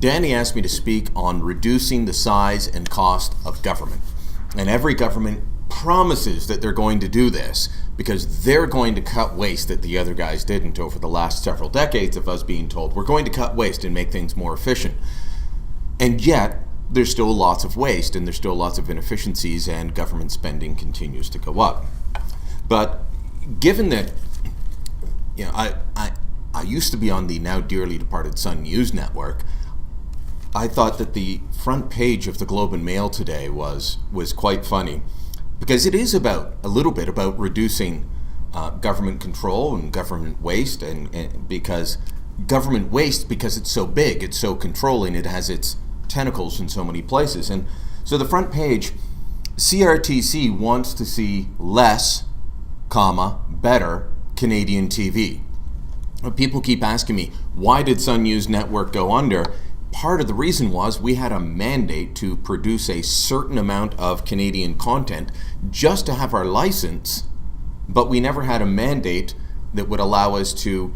Danny asked me to speak on reducing the size and cost of government. And every government promises that they're going to do this because they're going to cut waste that the other guys didn't over the last several decades of us being told we're going to cut waste and make things more efficient. And yet, there's still lots of waste and there's still lots of inefficiencies, and government spending continues to go up. But given that, I used to be on the now dearly departed Sun News Network, I thought that the front page of the Globe and Mail today was quite funny, because it is a little bit about reducing government control and government waste, and because government waste, because it's so big, it's so controlling, it has its tentacles in so many places. And so the front page, CRTC wants to see less, better Canadian TV. People keep asking me, why did Sun News Network go under? Part of the reason was we had a mandate to produce a certain amount of Canadian content just to have our license, but we never had a mandate that would allow us to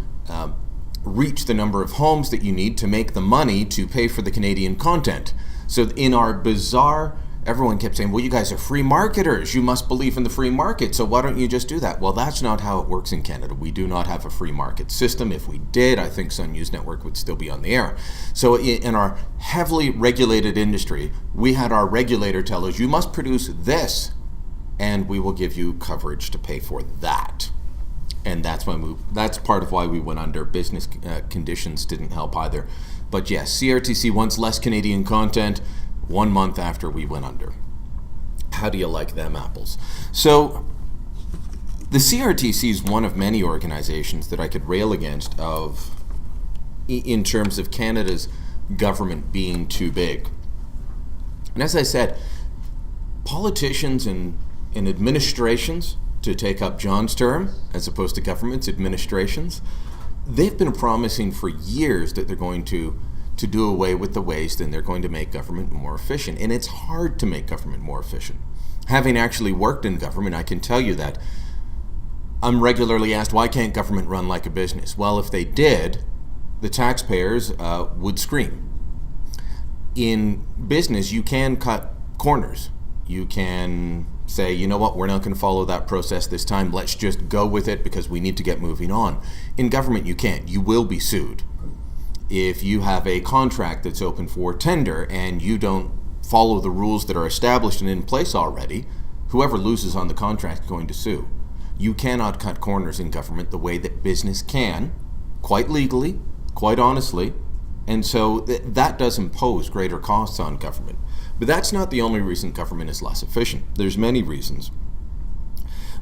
reach the number of homes that you need to make the money to pay for the Canadian content. So in our bizarre, everyone kept saying, well, you guys are free marketers. You must believe in the free market, so why don't you just do that? Well, that's not how it works in Canada. We do not have a free market system. If we did, I think Sun News Network would still be on the air. So in our heavily regulated industry, we had our regulator tell us, you must produce this, and we will give you coverage to pay for that. And that's part of why we went under. Business conditions didn't help either. But yes, CRTC wants less Canadian content 1 month after we went under. How do you like them apples? So the CRTC is one of many organizations that I could rail against in terms of Canada's government being too big. And as I said, politicians and administrations, to take up John's term, as opposed to governments, administrations, they've been promising for years that they're going to do away with the waste and they're going to make government more efficient. And it's hard to make government more efficient. Having actually worked in government, I can tell you that I'm regularly asked, why can't government run like a business? Well, if they did, the taxpayers would scream. In business, you can cut corners. You can say, you know what, we're not going to follow that process this time. Let's just go with it because we need to get moving on. In government, you can't. You will be sued. If you have a contract that's open for tender and you don't follow the rules that are established and in place already, whoever loses on the contract is going to sue. You cannot cut corners in government the way that business can, quite legally, quite honestly, and so that does impose greater costs on government. But that's not the only reason government is less efficient. There's many reasons.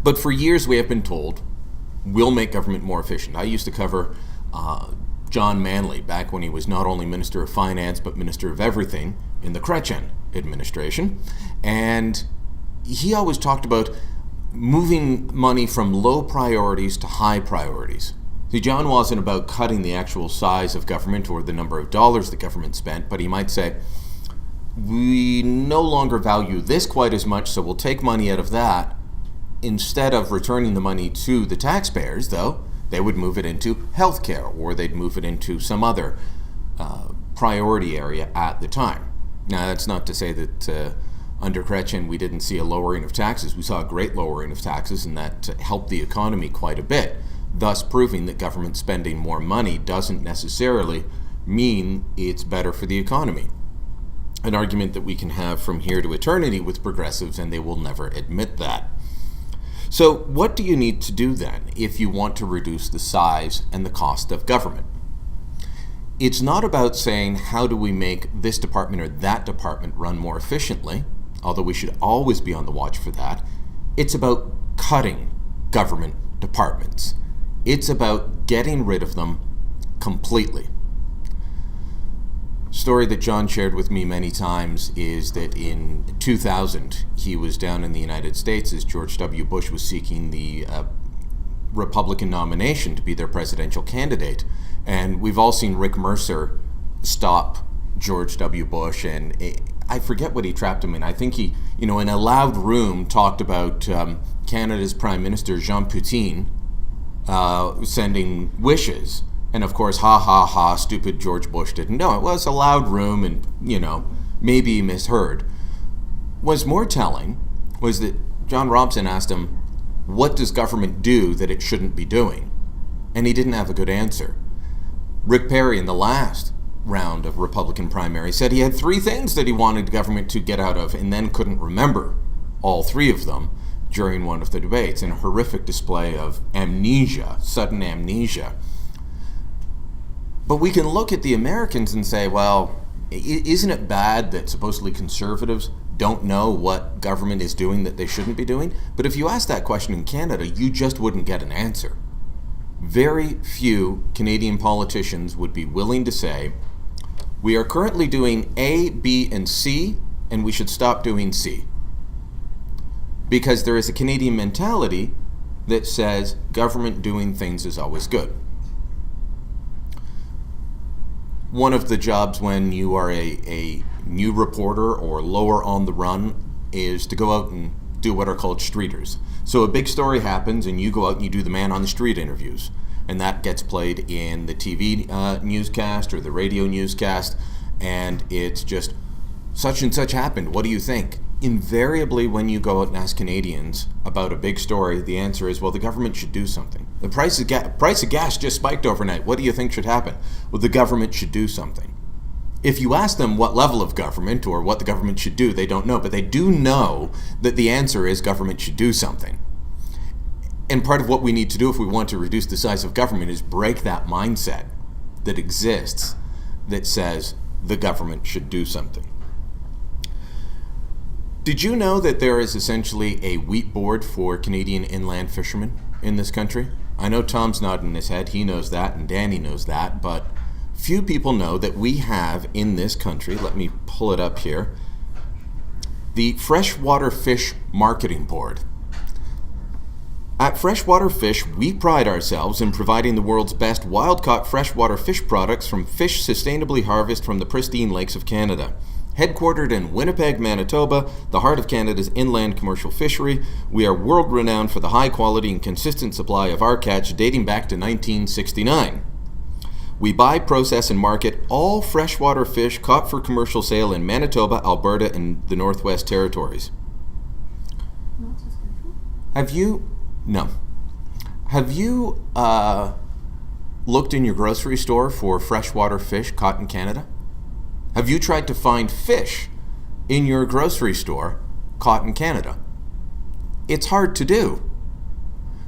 But for years we have been told, we'll make government more efficient. I used to cover John Manley back when he was not only Minister of Finance, but Minister of Everything in the Chrétien administration. And he always talked about moving money from low priorities to high priorities. See, John wasn't about cutting the actual size of government or the number of dollars the government spent, but he might say, we no longer value this quite as much, so we'll take money out of that. Instead of returning the money to the taxpayers, though, they would move it into healthcare, or they'd move it into some other priority area at the time. Now, that's not to say that under Chrétien we didn't see a lowering of taxes. We saw a great lowering of taxes, and that helped the economy quite a bit, thus proving that government spending more money doesn't necessarily mean it's better for the economy. An argument that we can have from here to eternity with progressives, and they will never admit that. So what do you need to do then if you want to reduce the size and the cost of government? It's not about saying, how do we make this department or that department run more efficiently, although we should always be on the watch for that. It's about cutting government departments. It's about getting rid of them completely. Story that John shared with me many times is that in 2000, he was down in the United States as George W. Bush was seeking the Republican nomination to be their presidential candidate. And we've all seen Rick Mercer stop George W. Bush, and I forget what he trapped him in. I think he, in a loud room, talked about Canada's Prime Minister, Jean Poutine, sending wishes. And of course, ha ha ha, stupid George Bush didn't know. It was a loud room and, maybe he misheard. What's more telling was that John Robson asked him, what does government do that it shouldn't be doing? And he didn't have a good answer. Rick Perry, in the last round of Republican primary, said he had 3 things that he wanted government to get out of and then couldn't remember all 3 of them during one of the debates, in a horrific display of amnesia, sudden amnesia. But we can look at the Americans and say, well, isn't it bad that supposedly conservatives don't know what government is doing that they shouldn't be doing? But if you ask that question in Canada, you just wouldn't get an answer. Very few Canadian politicians would be willing to say, we are currently doing A, B, and C, and we should stop doing C. Because there is a Canadian mentality that says government doing things is always good. One of the jobs when you are a new reporter or lower on the run is to go out and do what are called streeters. So a big story happens and you go out and you do the man on the street interviews. And that gets played in the TV newscast or the radio newscast. And it's just, such and such happened. What do you think? Invariably, when you go out and ask Canadians about a big story, the answer is, well, the government should do something. The price of gas just spiked overnight. What do you think should happen? Well, the government should do something. If you ask them what level of government or what the government should do, they don't know. But they do know that the answer is government should do something. And part of what we need to do if we want to reduce the size of government is break that mindset that exists that says the government should do something. Did you know that there is essentially a wheat board for Canadian inland fishermen in this country? I know Tom's nodding his head, he knows that, and Danny knows that, but few people know that we have in this country, let me pull it up here, the Freshwater Fish Marketing Board. At Freshwater Fish, we pride ourselves in providing the world's best wild-caught freshwater fish products from fish sustainably harvested from the pristine lakes of Canada. Headquartered in Winnipeg, Manitoba, the heart of Canada's inland commercial fishery, we are world-renowned for the high quality and consistent supply of our catch dating back to 1969. We buy, process, and market all freshwater fish caught for commercial sale in Manitoba, Alberta, and the Northwest Territories. Have you looked in your grocery store for freshwater fish caught in Canada? Have you tried to find fish in your grocery store caught in Canada? It's hard to do.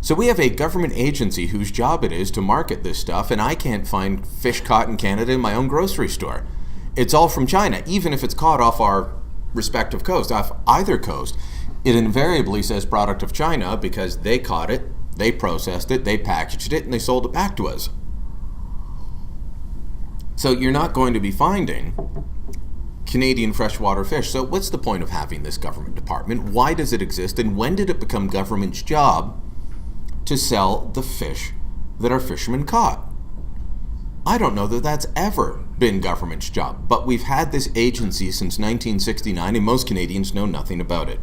So we have a government agency whose job it is to market this stuff, and I can't find fish caught in Canada in my own grocery store. It's all from China, even if it's caught off our respective coast, off either coast. It invariably says product of China because they caught it, they processed it, they packaged it, and they sold it back to us. So you're not going to be finding Canadian freshwater fish. So what's the point of having this government department? Why does it exist? And when did it become government's job to sell the fish that our fishermen caught? I don't know that that's ever been government's job, but we've had this agency since 1969 and most Canadians know nothing about it.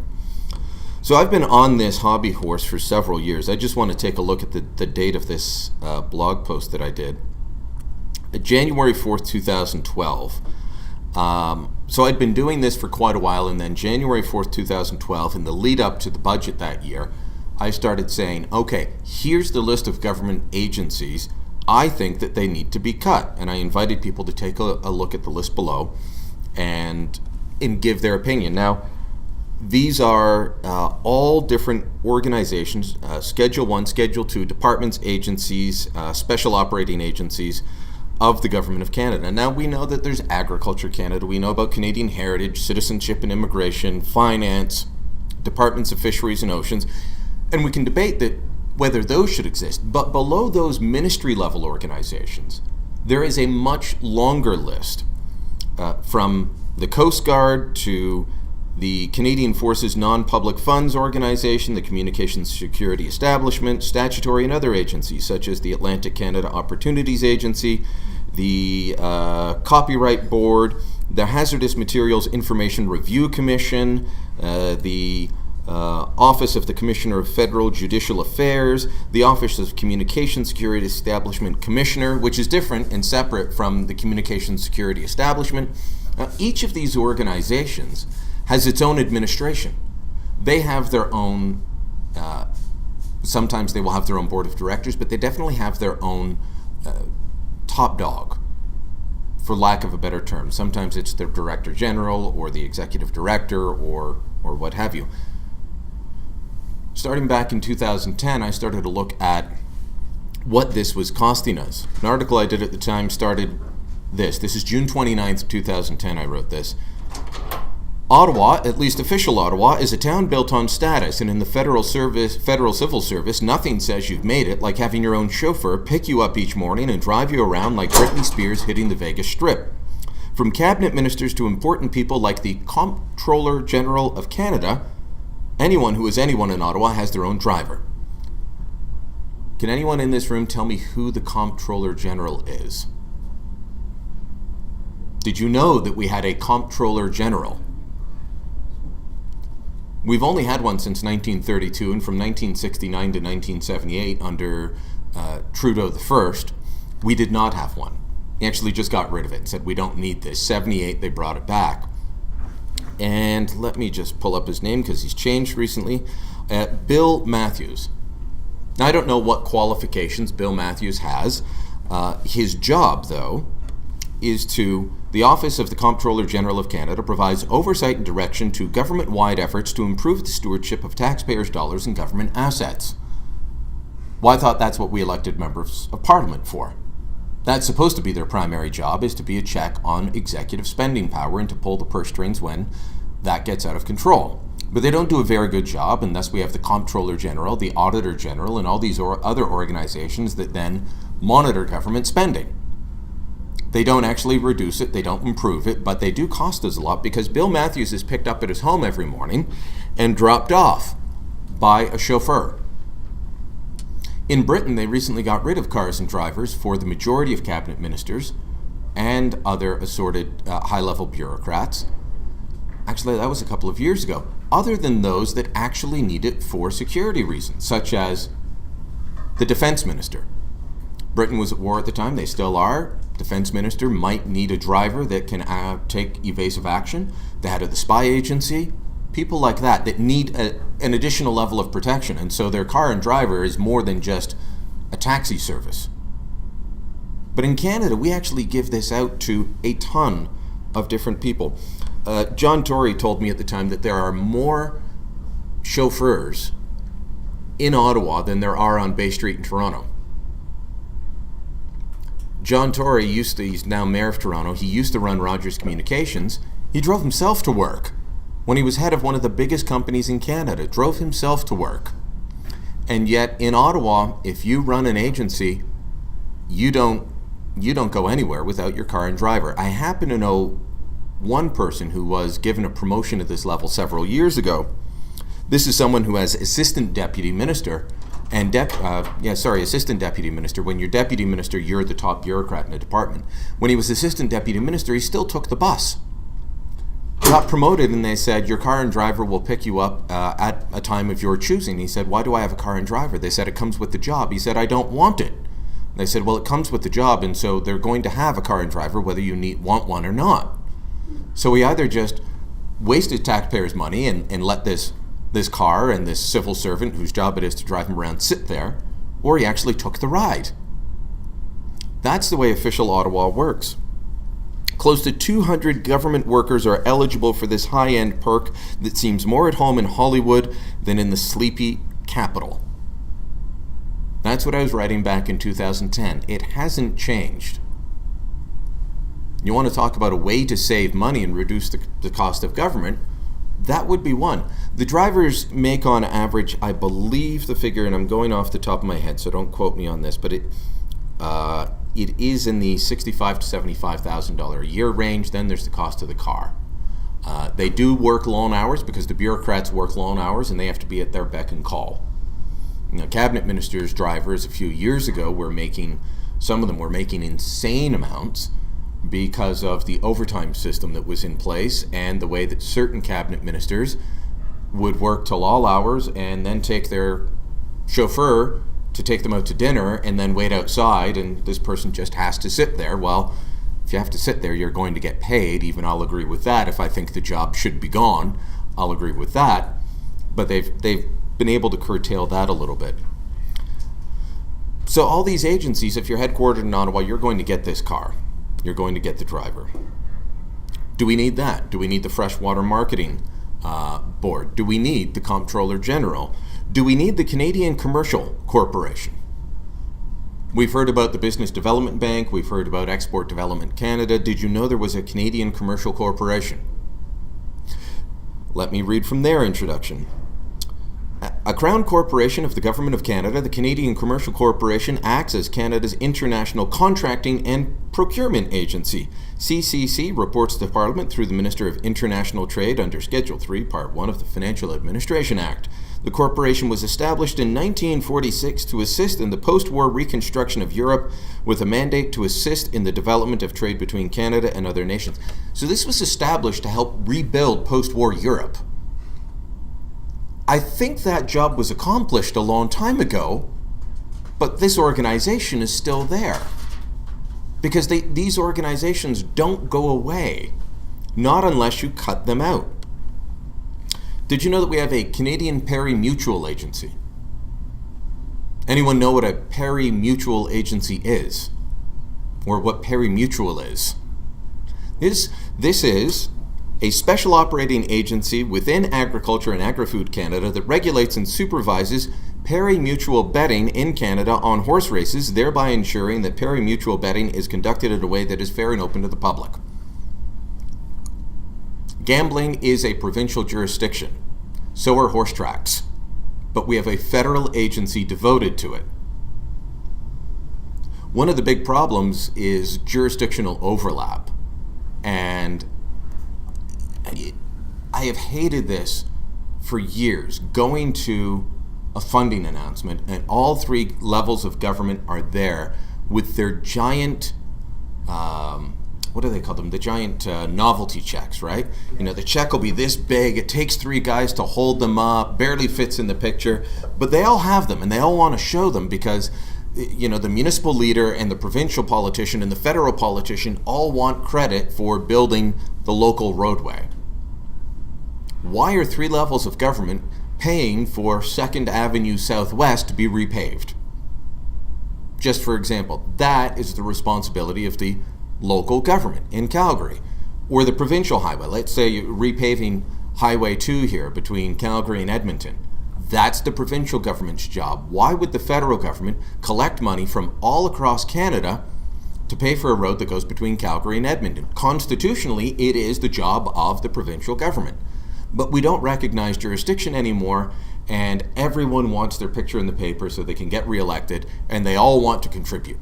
So I've been on this hobby horse for several years. I just want to take a look at the date of this blog post that I did. January 4th, 2012. So I'd been doing this for quite a while, and then January 4th, 2012, in the lead up to the budget that year, I started saying, okay, here's the list of government agencies I think that they need to be cut. And I invited people to take a look at the list below and give their opinion. Now, these are all different organizations, Schedule 1, Schedule 2, departments, agencies, special operating agencies of the Government of Canada. Now, we know that there's Agriculture Canada, we know about Canadian Heritage, Citizenship and Immigration, Finance, Departments of Fisheries and Oceans, and we can debate that whether those should exist. But below those ministry-level organizations, there is a much longer list, from the Coast Guard to the Canadian Forces Non-Public Funds Organization, the Communications Security Establishment, statutory and other agencies such as the Atlantic Canada Opportunities Agency, the Copyright Board, the Hazardous Materials Information Review Commission, the Office of the Commissioner of Federal Judicial Affairs, the Office of Communications Security Establishment Commissioner, which is different and separate from the Communications Security Establishment. Each of these organizations has its own administration. They have their own, sometimes they will have their own board of directors, but they definitely have their own top dog, for lack of a better term. Sometimes it's the director general or the executive director or what have you. Starting back in 2010, I started to look at what this was costing us. An article I did at the time started this. This is June 29th, 2010, I wrote this. Ottawa, at least official Ottawa, is a town built on status, and in the federal civil service, nothing says you've made it like having your own chauffeur pick you up each morning and drive you around like Britney Spears hitting the Vegas Strip. From cabinet ministers to important people like the Comptroller General of Canada, anyone who is anyone in Ottawa has their own driver. Can anyone in this room tell me who the Comptroller General is? Did you know that we had a Comptroller General? We've only had one since 1932, and from 1969 to 1978 under Trudeau the First, we did not have one. He actually just got rid of it and said, we don't need this. 78, they brought it back. And let me just pull up his name because he's changed recently. Bill Matthews. Now, I don't know what qualifications Bill Matthews has. His job, though, is the Office of the Comptroller General of Canada provides oversight and direction to government-wide efforts to improve the stewardship of taxpayers' dollars and government assets. Well, I thought that's what we elected members of Parliament for. That's supposed to be their primary job, is to be a check on executive spending power and to pull the purse strings when that gets out of control. But they don't do a very good job, and thus we have the Comptroller General, the Auditor General, and all these other organizations that then monitor government spending. They don't actually reduce it, they don't improve it, but they do cost us a lot because Bill Matthews is picked up at his home every morning and dropped off by a chauffeur. In Britain, they recently got rid of cars and drivers for the majority of cabinet ministers and other assorted high-level bureaucrats. Actually, that was a couple of years ago. Other than those that actually need it for security reasons, such as the defense minister. Britain was at war at the time, they still are. Defense minister might need a driver that can take evasive action. The head of the spy agency, people like that need an additional level of protection. And so their car and driver is more than just a taxi service. But in Canada, we actually give this out to a ton of different people. John Tory told me at the time that there are more chauffeurs in Ottawa than there are on Bay Street in Toronto. John Tory he's now mayor of Toronto, he used to run Rogers Communications. He drove himself to work. When he was head of one of the biggest companies in Canada, drove himself to work. And yet in Ottawa, if you run an agency, you don't go anywhere without your car and driver. I happen to know one person who was given a promotion at this level several years ago. This is someone who has assistant deputy minister and assistant deputy minister. When you're deputy minister, you're the top bureaucrat in a department. When he was assistant deputy minister, he still took the bus. Got promoted, and they said, your car and driver will pick you up at a time of your choosing. He said, why do I have a car and driver? They said, it comes with the job. He said, I don't want it. They said, well, it comes with the job, and so they're going to have a car and driver whether you want one or not. So he either just wasted taxpayers' money and let this car and this civil servant whose job it is to drive him around sit there, or he actually took the ride. That's the way official Ottawa works. Close to 200 government workers are eligible for this high-end perk that seems more at home in Hollywood than in the sleepy capital. That's what I was writing back in 2010. It hasn't changed. You want to talk about a way to save money and reduce the cost of government? That would be one. The drivers make on average, I believe the figure, and I'm going off the top of my head, so don't quote me on this, but it is in the $65,000 to $75,000 a year range. Then there's the cost of the car. They do work long hours because the bureaucrats work long hours and they have to be at their beck and call. Cabinet ministers' drivers a few years ago some of them were making insane amounts because of the overtime system that was in place and the way that certain cabinet ministers would work till all hours and then take their chauffeur to take them out to dinner and then wait outside, and this person just has to sit there. Well, if you have to sit there, you're going to get paid. Even I'll agree with that. If I think the job should be gone, I'll agree with that. But they've been able to curtail that a little bit. So all these agencies, if you're headquartered in Ottawa, you're going to get this car. You're going to get the driver. Do we need that? Do we need the Freshwater Marketing Board? Do we need the Comptroller General? Do we need the Canadian Commercial Corporation? We've heard about the Business Development Bank. We've heard about Export Development Canada. Did you know there was a Canadian Commercial Corporation? Let me read from their introduction. A Crown Corporation of the Government of Canada, the Canadian Commercial Corporation acts as Canada's international contracting and procurement agency. CCC reports to Parliament through the Minister of International Trade under Schedule 3, Part 1 of the Financial Administration Act. The corporation was established in 1946 to assist in the post-war reconstruction of Europe with a mandate to assist in the development of trade between Canada and other nations. So this was established to help rebuild post-war Europe. I think that job was accomplished a long time ago, but this organization is still there. Because these organizations don't go away, not unless you cut them out. Did you know that we have a Canadian Pari-Mutual Agency? Anyone know what a Pari-Mutual Agency is? Or what Pari-Mutual is? This is a special operating agency within Agriculture and Agri-Food Canada that regulates and supervises pari-mutual betting in Canada on horse races, thereby ensuring that pari-mutual betting is conducted in a way that is fair and open to the public. Gambling is a provincial jurisdiction. So are horse tracks. But we have a federal agency devoted to it. One of the big problems is jurisdictional overlap. And I have hated this for years, going to a funding announcement and all three levels of government are there with their giant, what do they call them? The giant novelty checks, right? You know, the check will be this big, it takes three guys to hold them up, barely fits in the picture, but they all have them and they all want to show them because, you know, the municipal leader and the provincial politician and the federal politician all want credit for building the local roadway. Why are three levels of government paying for 2nd Avenue Southwest to be repaved? Just for example, that is the responsibility of the local government in Calgary. Or the provincial highway. Let's say you're repaving Highway 2 here between Calgary and Edmonton. That's the provincial government's job. Why would the federal government collect money from all across Canada to pay for a road that goes between Calgary and Edmonton? Constitutionally, it is the job of the provincial government. But we don't recognize jurisdiction anymore, and everyone wants their picture in the paper so they can get reelected, and they all want to contribute.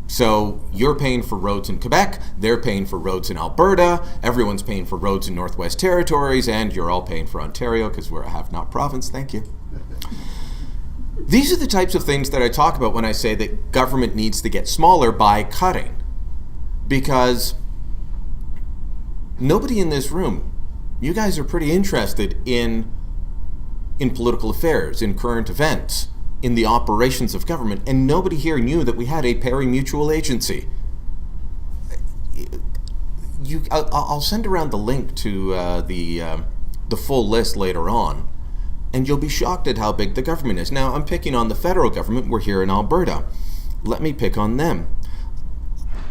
So you're paying for roads in Quebec, they're paying for roads in Alberta, everyone's paying for roads in Northwest Territories, and you're all paying for Ontario because we're a have-not province. Thank you. These are the types of things that I talk about when I say that government needs to get smaller by cutting. Because nobody in this room, you guys are pretty interested in political affairs, in current events, in the operations of government, and nobody here knew that we had a pari-mutual agency. I'll send around the link to the full list later on, and you'll be shocked at how big the government is. Now, I'm picking on the federal government. We're here in Alberta. Let me pick on them.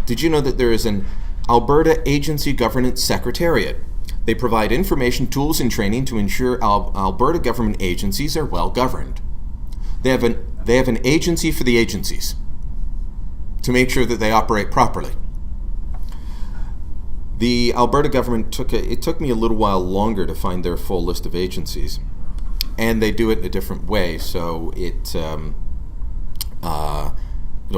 Did you know that there is an Alberta Agency Governance Secretariat? They provide information, tools, and training to ensure Alberta government agencies are well governed. They have an agency for the agencies to make sure that they operate properly. The Alberta government took me a little while longer to find their full list of agencies, and they do it in a different way, so it'll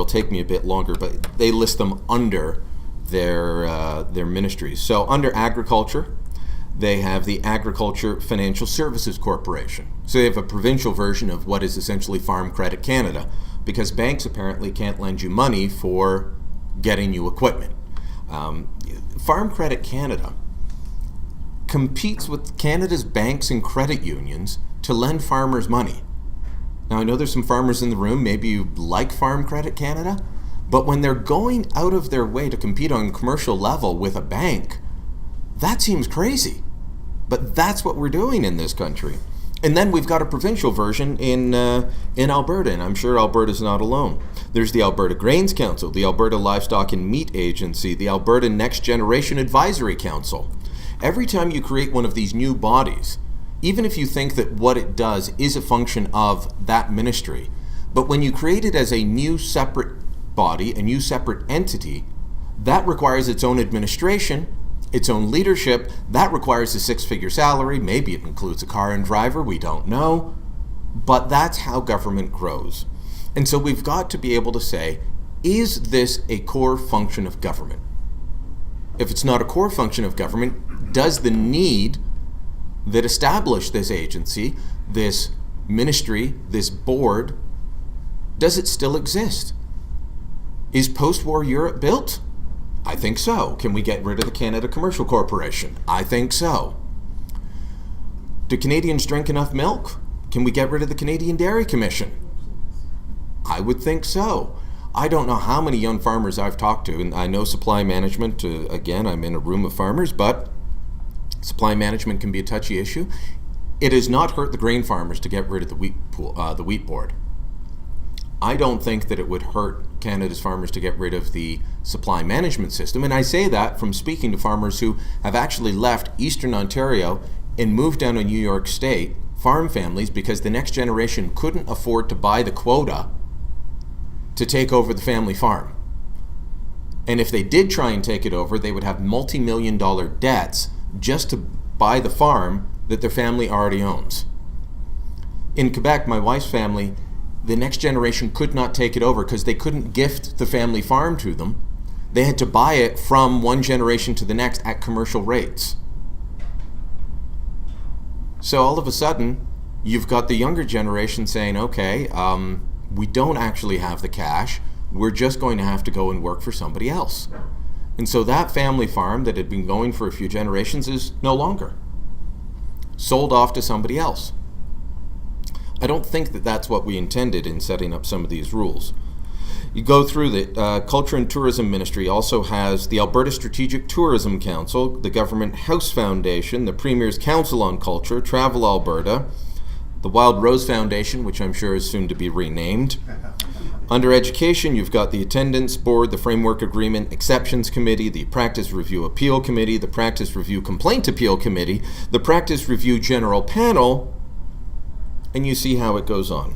take me a bit longer, but they list them under their ministries. So under agriculture, they have the Agriculture Financial Services Corporation. So they have a provincial version of what is essentially Farm Credit Canada, because banks apparently can't lend you money for getting you equipment. Farm Credit Canada competes with Canada's banks and credit unions to lend farmers money. Now, I know there's some farmers in the room, maybe you like Farm Credit Canada, but when they're going out of their way to compete on a commercial level with a bank, that seems crazy. But that's what we're doing in this country. And then we've got a provincial version in Alberta, and I'm sure Alberta's not alone. There's the Alberta Grains Council, the Alberta Livestock and Meat Agency, the Alberta Next Generation Advisory Council. Every time you create one of these new bodies, even if you think that what it does is a function of that ministry, but when you create it as a new separate body, a new separate entity, that requires its own administration, its own leadership, that requires a six-figure salary, maybe it includes a car and driver, we don't know, but that's how government grows. And so we've got to be able to say, is this a core function of government? If it's not a core function of government, does the need that established this agency, this ministry, this board, does it still exist? Is post-war Europe built? I think so. Can we get rid of the Canada Commercial Corporation? I think so. Do Canadians drink enough milk? Can we get rid of the Canadian Dairy Commission? I would think so. I don't know how many young farmers I've talked to, and I know supply management, again, I'm in a room of farmers, but supply management can be a touchy issue. It has not hurt the grain farmers to get rid of the wheat board. I don't think that it would hurt Canada's farmers to get rid of the supply management system. And I say that from speaking to farmers who have actually left Eastern Ontario and moved down to New York State, farm families, because the next generation couldn't afford to buy the quota to take over the family farm. And if they did try and take it over, they would have multi-million-dollar debts just to buy the farm that their family already owns. In Quebec, my wife's family, the next generation could not take it over because they couldn't gift the family farm to them. They had to buy it from one generation to the next at commercial rates. So all of a sudden, you've got the younger generation saying, okay, we don't actually have the cash. We're just going to have to go and work for somebody else. And so that family farm that had been going for a few generations is no longer. Sold off to somebody else. I don't think that that's what we intended in setting up some of these rules. You go through the Culture and Tourism Ministry also has the Alberta Strategic Tourism Council, the Government House Foundation, the Premier's Council on Culture, Travel Alberta, the Wild Rose Foundation, which I'm sure is soon to be renamed. Under Education, you've got the Attendance Board, the Framework Agreement Exceptions Committee, the Practice Review Appeal Committee, the Practice Review Complaint Appeal Committee, the Practice Review General Panel, and you see how it goes on.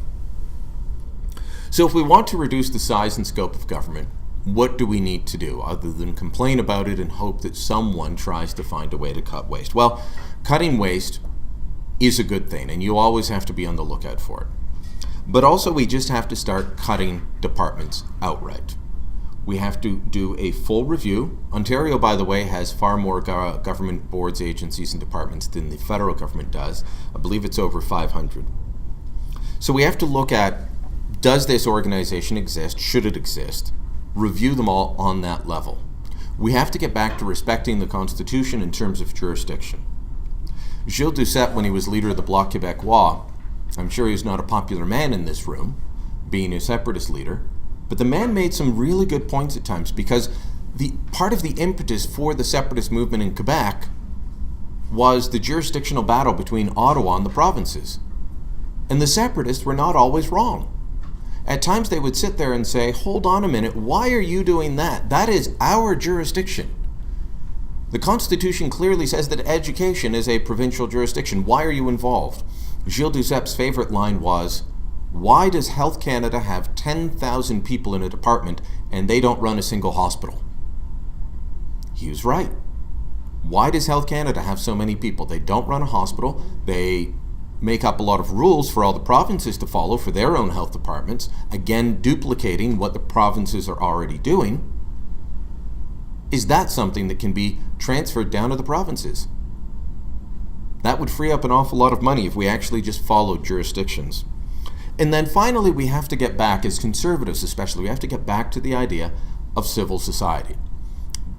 So if we want to reduce the size and scope of government, what do we need to do other than complain about it and hope that someone tries to find a way to cut waste? Well, cutting waste is a good thing, and you always have to be on the lookout for it. But also we just have to start cutting departments outright. We have to do a full review. Ontario, by the way, has far more government boards, agencies, and departments than the federal government does. I believe it's over 500. So we have to look at, does this organization exist? Should it exist? Review them all on that level. We have to get back to respecting the Constitution in terms of jurisdiction. Gilles Duceppe, when he was leader of the Bloc Québécois, I'm sure he's not a popular man in this room, being a separatist leader, but the man made some really good points at times, because the part of the impetus for the separatist movement in Quebec was the jurisdictional battle between Ottawa and the provinces. And the separatists were not always wrong. At times they would sit there and say, hold on a minute, why are you doing that? That is our jurisdiction. The Constitution clearly says that education is a provincial jurisdiction. Why are you involved? Gilles Duceppe's favorite line was, why does Health Canada have 10,000 people in a department and they don't run a single hospital? He was right. Why does Health Canada have so many people? They don't run a hospital. They make up a lot of rules for all the provinces to follow for their own health departments, again duplicating what the provinces are already doing. Is that something that can be transferred down to the provinces? That would free up an awful lot of money if we actually just followed jurisdictions. And then finally, we have to get back, as conservatives especially, we have to get back to the idea of civil society.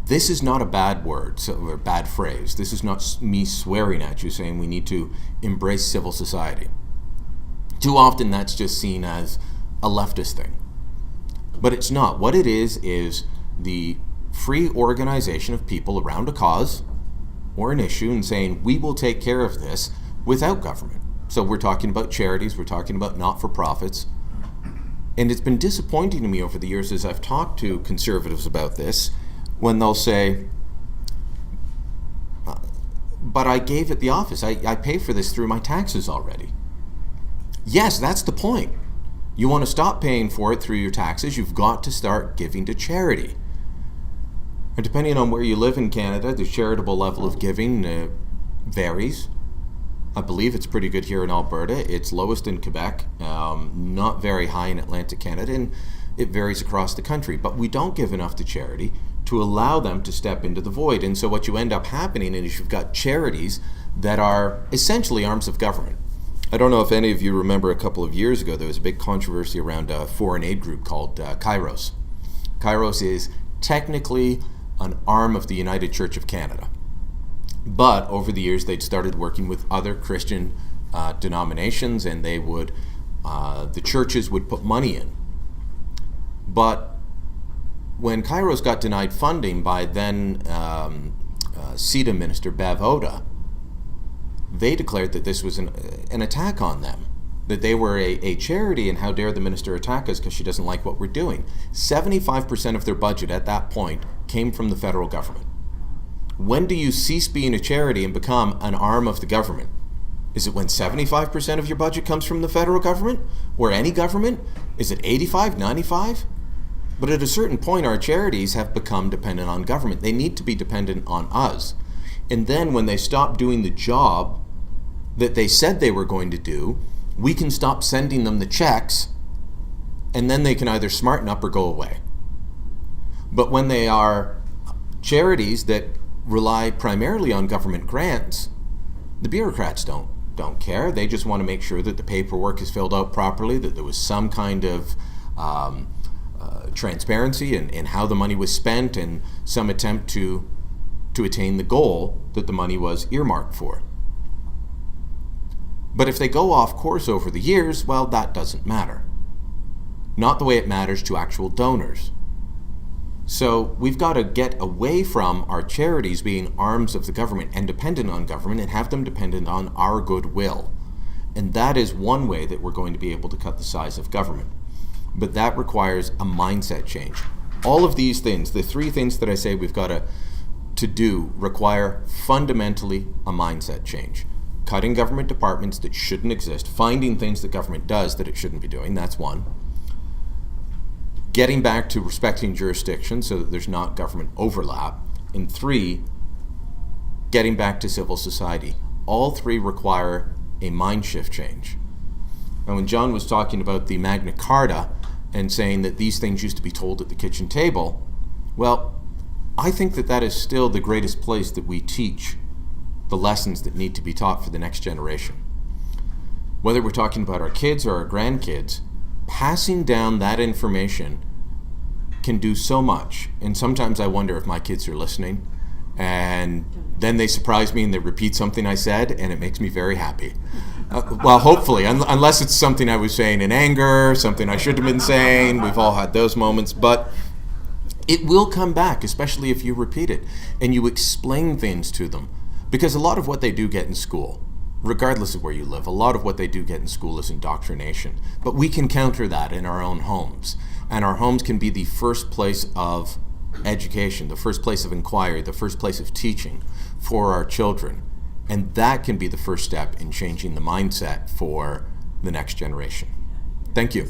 This is not a bad word or bad phrase. This is not me swearing at you saying we need to embrace civil society. Too often that's just seen as a leftist thing. But it's not. What it is the free organization of people around a cause or an issue and saying, we will take care of this without government. So we're talking about charities, we're talking about not-for-profits. And it's been disappointing to me over the years as I've talked to conservatives about this, when they'll say, but I gave it the office. I pay for this through my taxes already. Yes, that's the point. You want to stop paying for it through your taxes, you've got to start giving to charity. And depending on where you live in Canada, the charitable level of giving varies. I believe it's pretty good here in Alberta. It's lowest in Quebec, not very high in Atlantic Canada, and it varies across the country. But we don't give enough to charity to allow them to step into the void. And so what you end up happening is you've got charities that are essentially arms of government. I don't know if any of you remember a couple of years ago, there was a big controversy around a foreign aid group called Kairos. Kairos is technically an arm of the United Church of Canada. But over the years, they'd started working with other Christian denominations, and they would, the churches would put money in. But when Kairos got denied funding by then CETA Minister Bev Oda, they declared that this was an attack on them, that they were a charity, and how dare the minister attack us because she doesn't like what we're doing. 75% of their budget at that point came from the federal government. When do you cease being a charity and become an arm of the government? Is it when 75% of your budget comes from the federal government or any government? Is it 85, 95? But at a certain point, our charities have become dependent on government. They need to be dependent on us. And then when they stop doing the job that they said they were going to do, we can stop sending them the checks, and then they can either smarten up or go away. But when they are charities that rely primarily on government grants, the bureaucrats don't care. They just want to make sure that the paperwork is filled out properly, that there was some kind of transparency in how the money was spent, and some attempt to attain the goal that the money was earmarked for. But if they go off course over the years, well, that doesn't matter. Not the way it matters to actual donors. So we've got to get away from our charities being arms of the government and dependent on government, and have them dependent on our goodwill. And that is one way that we're going to be able to cut the size of government. But that requires a mindset change. All of these things, the three things that I say we've got to do, require fundamentally a mindset change. Cutting government departments that shouldn't exist, finding things that government does that it shouldn't be doing, that's one. Getting back to respecting jurisdiction so that there's not government overlap. And three, getting back to civil society. All three require a mind shift change. And when John was talking about the Magna Carta and saying that these things used to be told at the kitchen table, well, I think that is still the greatest place that we teach the lessons that need to be taught for the next generation. Whether we're talking about our kids or our grandkids, passing down that information can do so much. And sometimes I wonder if my kids are listening, and then they surprise me and they repeat something I said, and it makes me very happy. Well, hopefully, unless it's something I was saying in anger, something I should have been saying. We've all had those moments, but it will come back, especially if you repeat it and you explain things to them. Because a lot of what they do get in school, regardless of where you live, a lot of what they do get in school is indoctrination. But we can counter that in our own homes. And our homes can be the first place of education, the first place of inquiry, the first place of teaching for our children. And that can be the first step in changing the mindset for the next generation. Thank you.